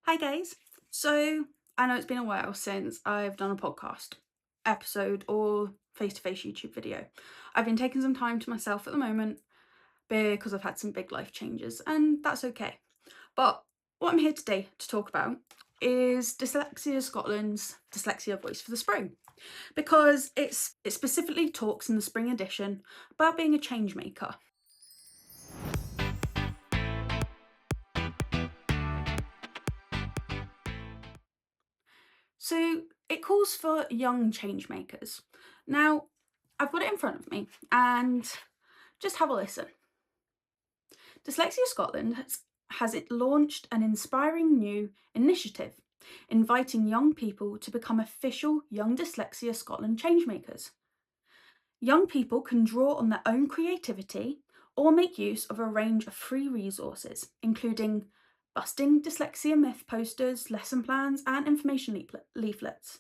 Hi guys. So I know it's been a while since I've done a podcast episode or face-to-face YouTube video. I've been taking some time to myself at the moment because I've had some big life changes, and that's okay. But what I'm here today to talk about is Dyslexia Scotland's Dyslexia Voice for the Spring, because it specifically talks in the spring edition about being a change maker. So it calls for young change makers. Now, I've got it in front of me and just have a listen. Dyslexia Scotland has it launched an inspiring new initiative inviting young people to become official Young Dyslexia Scotland changemakers. Young people can draw on their own creativity or make use of a range of free resources, including busting dyslexia myth posters, lesson plans, and information leaflets,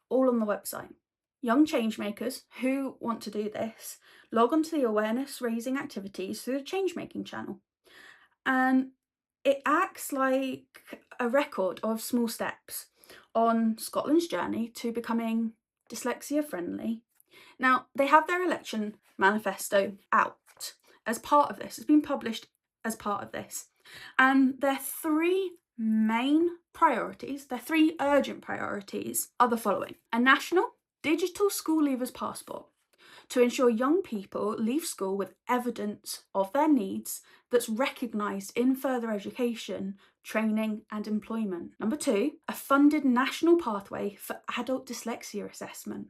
all on the website. Young changemakers who want to do this log onto the awareness raising activities through the Changemaking channel. And it acts like a record of small steps on Scotland's journey to becoming dyslexia friendly. Now, they have their election manifesto out as part of this. It's been published as part of this. And their three main priorities, their three urgent priorities, are the following: a national digital school leavers passport to ensure young people leave school with evidence of their needs that's recognised in further education, training and employment. Number two, a funded national pathway for adult dyslexia assessment,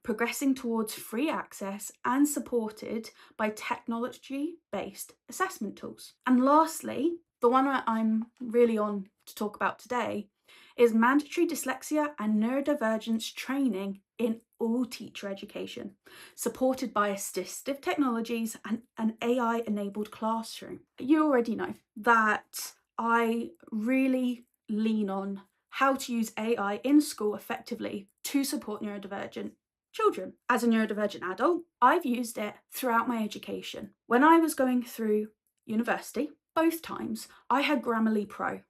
progressing towards free access and supported by technology-based assessment tools. And lastly, the one I'm really on to talk about today is mandatory dyslexia and neurodivergence training in all teacher education, supported by assistive technologies and an AI-enabled classroom. You already know that I really lean on how to use AI in school effectively to support neurodivergent children. As a neurodivergent adult, I've used it throughout my education. When I was going through university, both times, I had Grammarly Pro.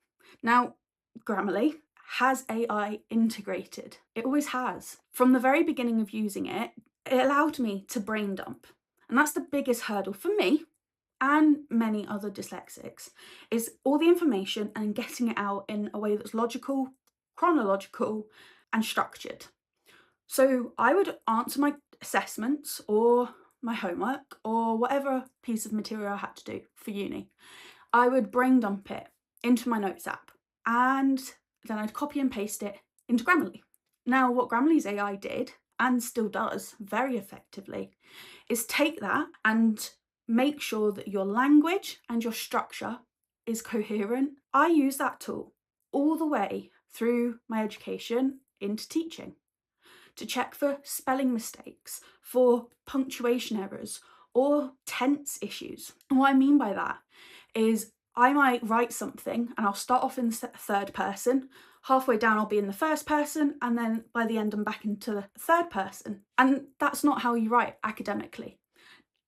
Now, Grammarly has AI integrated. It always has. From the very beginning of using it, it allowed me to brain dump. And that's the biggest hurdle for me and many other dyslexics, is all the information and getting it out in a way that's logical, chronological, and structured. So I would answer my assessments or my homework or whatever piece of material I had to do for uni. I would brain dump it into my notes app and then I'd copy and paste it into Grammarly. Now, what Grammarly's AI did, and still does very effectively, is take that and make sure that your language and your structure is coherent. I use that tool all the way through my education into teaching to check for spelling mistakes, for punctuation errors, or tense issues. And what I mean by that is I might write something and I'll start off in the third person, halfway down I'll be in the first person, and then by the end I'm back into the third person. And that's not how you write academically.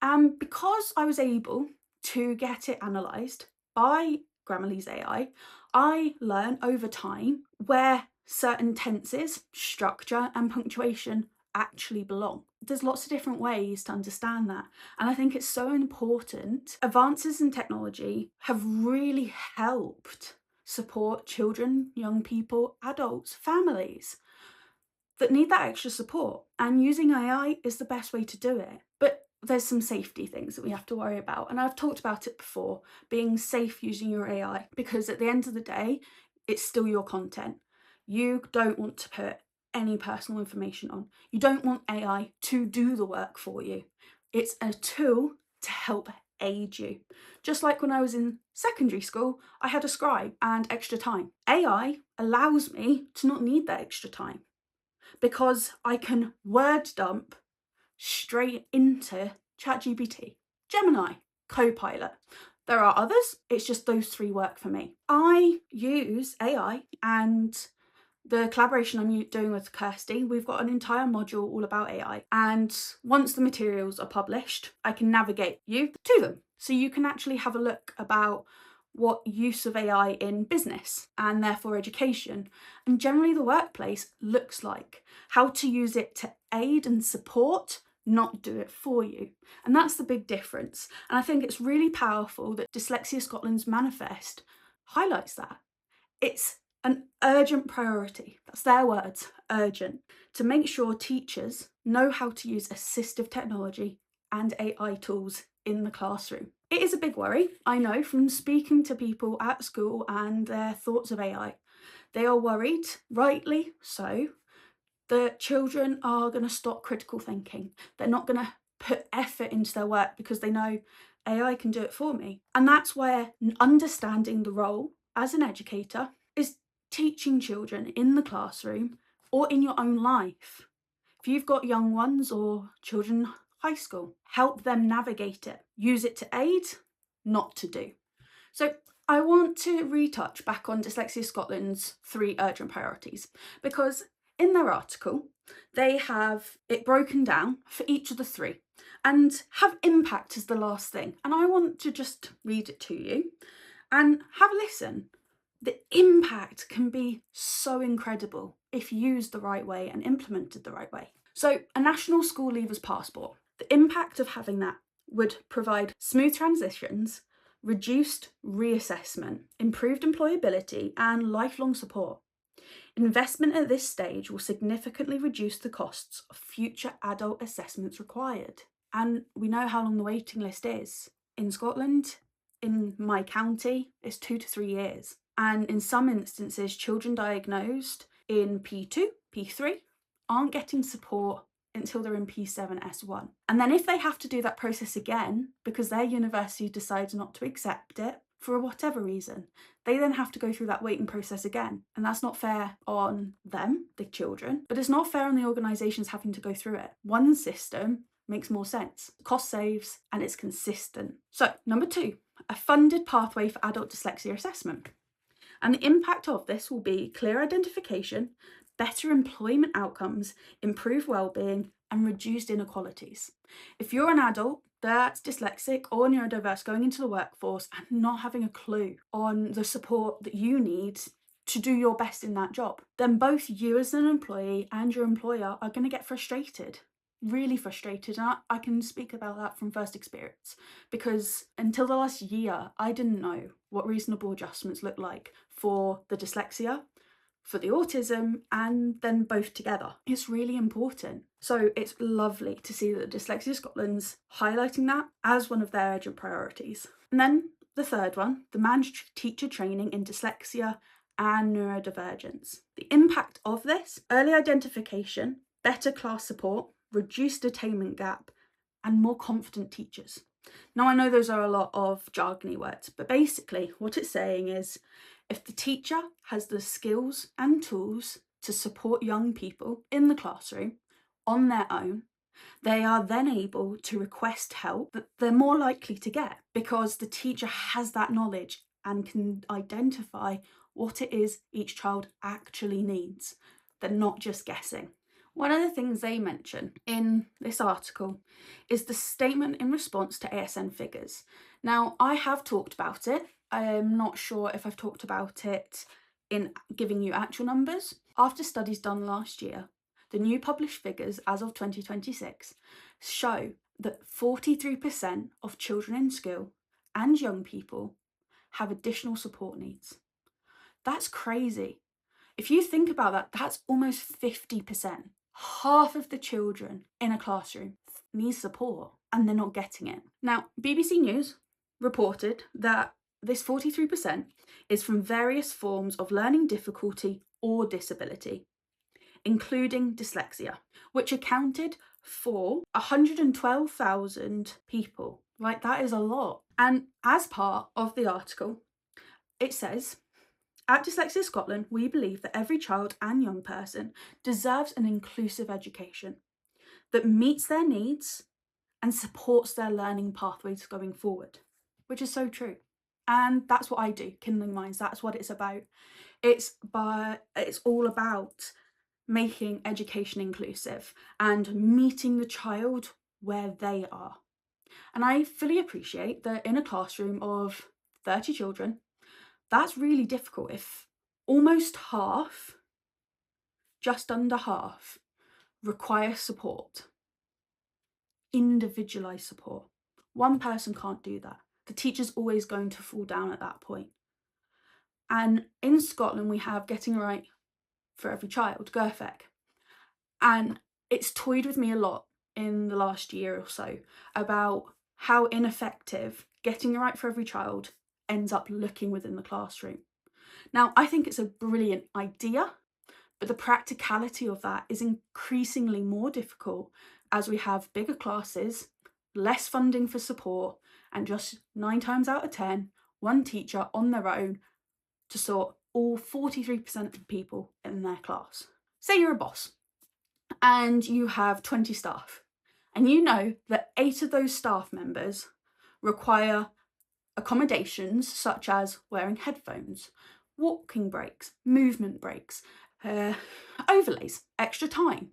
And because I was able to get it analysed by Grammarly's AI, I learn over time where certain tenses, structure and punctuation actually belong. There's lots of different ways to understand that, and I think it's so important. Advances in technology have really helped support children, young people, adults, families that need that extra support, and using AI is the best way to do it. But there's some safety things that we have to worry about, and I've talked about it before, being safe using your AI, because at the end of the day, it's still your content. You don't want to put any personal information on. You don't want AI to do the work for you. It's a tool to help aid you. Just like when I was in secondary school, I had a scribe and extra time. AI allows me to not need that extra time because I can word dump straight into ChatGPT, Gemini, Copilot. There are others, it's just those three work for me. I use AI, and the collaboration I'm doing with Kirsty, we've got an entire module all about AI. And once the materials are published, I can navigate you to them. So you can actually have a look about what use of AI in business and therefore education and generally the workplace looks like, how to use it to aid and support, not do it for you. And that's the big difference. And I think it's really powerful that Dyslexia Scotland's manifesto highlights that. It's an urgent priority, that's their words, urgent, to make sure teachers know how to use assistive technology and AI tools in the classroom. It is a big worry, I know, from speaking to people at school and their thoughts of AI. They are worried, rightly so, that children are going to stop critical thinking. They're not going to put effort into their work because they know AI can do it for me. And that's where understanding the role as an educator is teaching children in the classroom or in your own life. If you've got young ones or children in high school, help them navigate it. Use it to aid, not to do. So I want to retouch back on Dyslexia Scotland's 3 urgent priorities, because in their article they have it broken down for each of the 3 and have impact as the last thing. And I want to just read it to you and have a listen. The impact can be so incredible if used the right way and implemented the right way. So a national school leavers passport, the impact of having that would provide smooth transitions, reduced reassessment, improved employability and lifelong support. Investment at this stage will significantly reduce the costs of future adult assessments required. And we know how long the waiting list is. In Scotland, in my county, it's 2 to 3 years. And in some instances, children diagnosed in P2, P3 aren't getting support until they're in P7, S1. And then if they have to do that process again because their university decides not to accept it for whatever reason, they then have to go through that waiting process again. And that's not fair on them, the children, but it's not fair on the organisations having to go through it. One system makes more sense, cost saves, and it's consistent. So number 2, a funded pathway for adult dyslexia assessment. And the impact of this will be clear identification, better employment outcomes, improved well-being, and reduced inequalities. If you're an adult that's dyslexic or neurodiverse going into the workforce and not having a clue on the support that you need to do your best in that job, then both you as an employee and your employer are going to get frustrated. Really frustrated, and I can speak about that from first experience, because until the last year I didn't know what reasonable adjustments look like for the dyslexia, for the autism, and then both together. It's really important. So it's lovely to see that Dyslexia Scotland's highlighting that as one of their urgent priorities. And then the 3rd one, the managed teacher training in dyslexia and neurodivergence. The impact of this: early identification, better class support, reduced attainment gap, and more confident teachers. Now I know those are a lot of jargony words, but basically what it's saying is if the teacher has the skills and tools to support young people in the classroom on their own, they are then able to request help that they're more likely to get because the teacher has that knowledge and can identify what it is each child actually needs. They're not just guessing. One of the things they mention in this article is the statement in response to ASN figures. Now, I have talked about it. I'm not sure if I've talked about it in giving you actual numbers. After studies done last year, the new published figures as of 2026 show that 43% of children in school and young people have additional support needs. That's crazy. If you think about that, that's almost 50%. Half of the children in a classroom need support and they're not getting it. Now, BBC News reported that this 43% is from various forms of learning difficulty or disability, including dyslexia, which accounted for 112,000 people. Like, that is a lot. And as part of the article, it says, at Dyslexia Scotland, we believe that every child and young person deserves an inclusive education that meets their needs and supports their learning pathways going forward, which is so true. And that's what I do, Kindling Minds. That's what it's about. It's all about making education inclusive and meeting the child where they are. And I fully appreciate that in a classroom of 30 children, That's really difficult if almost half, just under half, require support, individualised support. One person can't do that. The teacher's always going to fall down at that point. And in Scotland, we have Getting Right for Every Child, GIRFEC. And it's toyed with me a lot in the last year or so about how ineffective Getting Right for Every Child ends up looking within the classroom. Now, I think it's a brilliant idea, but the practicality of that is increasingly more difficult as we have bigger classes, less funding for support, and just 9 times out of 10, one teacher on their own to sort all 43% of the people in their class. Say you're a boss and you have 20 staff, and you know that 8 of those staff members require accommodations such as wearing headphones, walking breaks, movement breaks, overlays, extra time,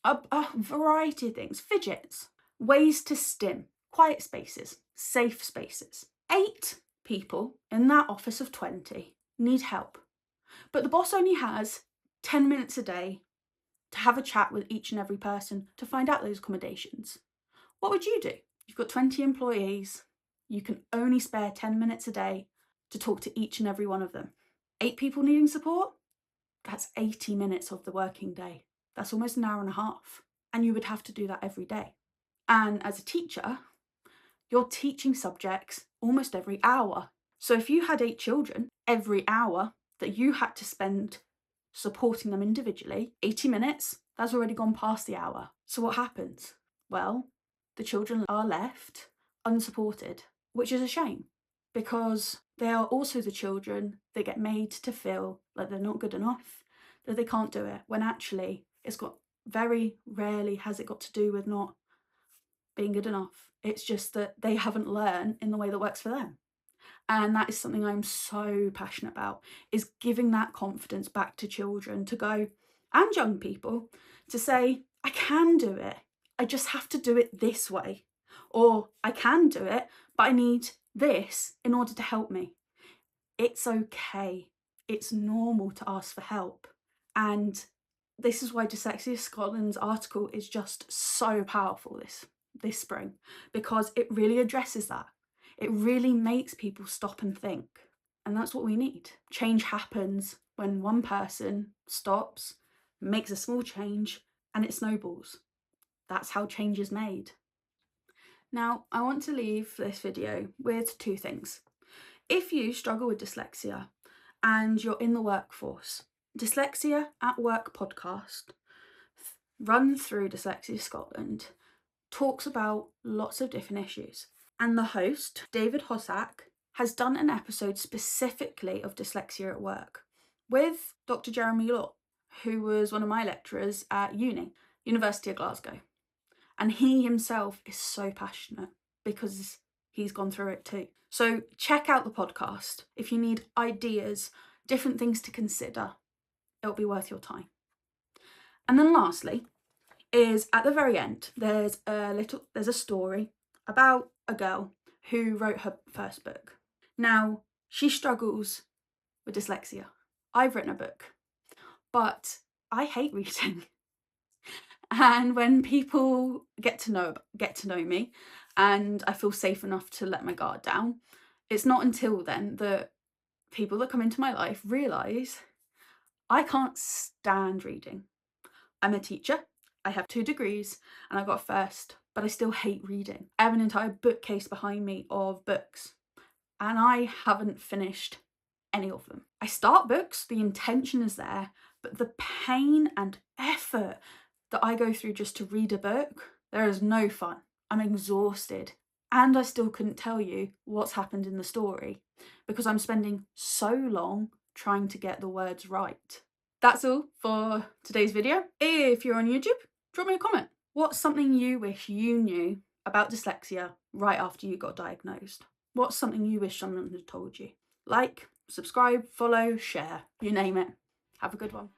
a variety of things, fidgets, ways to stim, quiet spaces, safe spaces. 8 people in that office of 20 need help, but the boss only has 10 minutes a day to have a chat with each and every person to find out those accommodations. What would you do? You've got 20 employees, you can only spare 10 minutes a day to talk to each and every one of them. 8 people needing support? That's 80 minutes of the working day. That's almost an hour and a half. And you would have to do that every day. And as a teacher, you're teaching subjects almost every hour. So if you had 8 children, every hour that you had to spend supporting them individually, 80 minutes, that's already gone past the hour. So what happens? Well, the children are left unsupported, which is a shame, because they are also the children that get made to feel like they're not good enough, that they can't do it, when actually it's got very rarely has it got to do with not being good enough. It's just that they haven't learned in the way that works for them. And that is something I'm so passionate about, is giving that confidence back to children to go, and young people, to say, I can do it. I just have to do it this way. Or I can do it, but I need this in order to help me. It's okay. It's normal to ask for help. And this is why Dyslexia Scotland's article is just so powerful this spring, because it really addresses that. It really makes people stop and think. And that's what we need. Change happens when one person stops, makes a small change, and it snowballs. That's how change is made. Now, I want to leave this video with 2 things. If you struggle with dyslexia and you're in the workforce, Dyslexia at Work podcast, run through Dyslexia Scotland, talks about lots of different issues. And the host, David Hossack, has done an episode specifically of dyslexia at work with Dr. Jeremy Law, who was one of my lecturers at University of Glasgow. And he himself is so passionate because he's gone through it too. So check out the podcast if you need ideas, different things to consider. It'll be worth your time. And then lastly, is at the very end, there's a story about a girl who wrote her first book. Now, she struggles with dyslexia. I've written a book, but I hate reading. And when people get to know me and I feel safe enough to let my guard down, it's not until then that people that come into my life realise I can't stand reading. I'm a teacher, I have 2 degrees, and I got a first, but I still hate reading. I have an entire bookcase behind me of books, and I haven't finished any of them. I start books, the intention is there, but the pain and effort that I go through just to read a book, there is no fun. I'm exhausted, and I still couldn't tell you what's happened in the story because I'm spending so long trying to get the words right. That's all for today's video. If you're on YouTube, drop me a comment. What's something you wish you knew about dyslexia right after you got diagnosed? What's something you wish someone had told you? Like, subscribe, follow, share, you name it. Have a good one.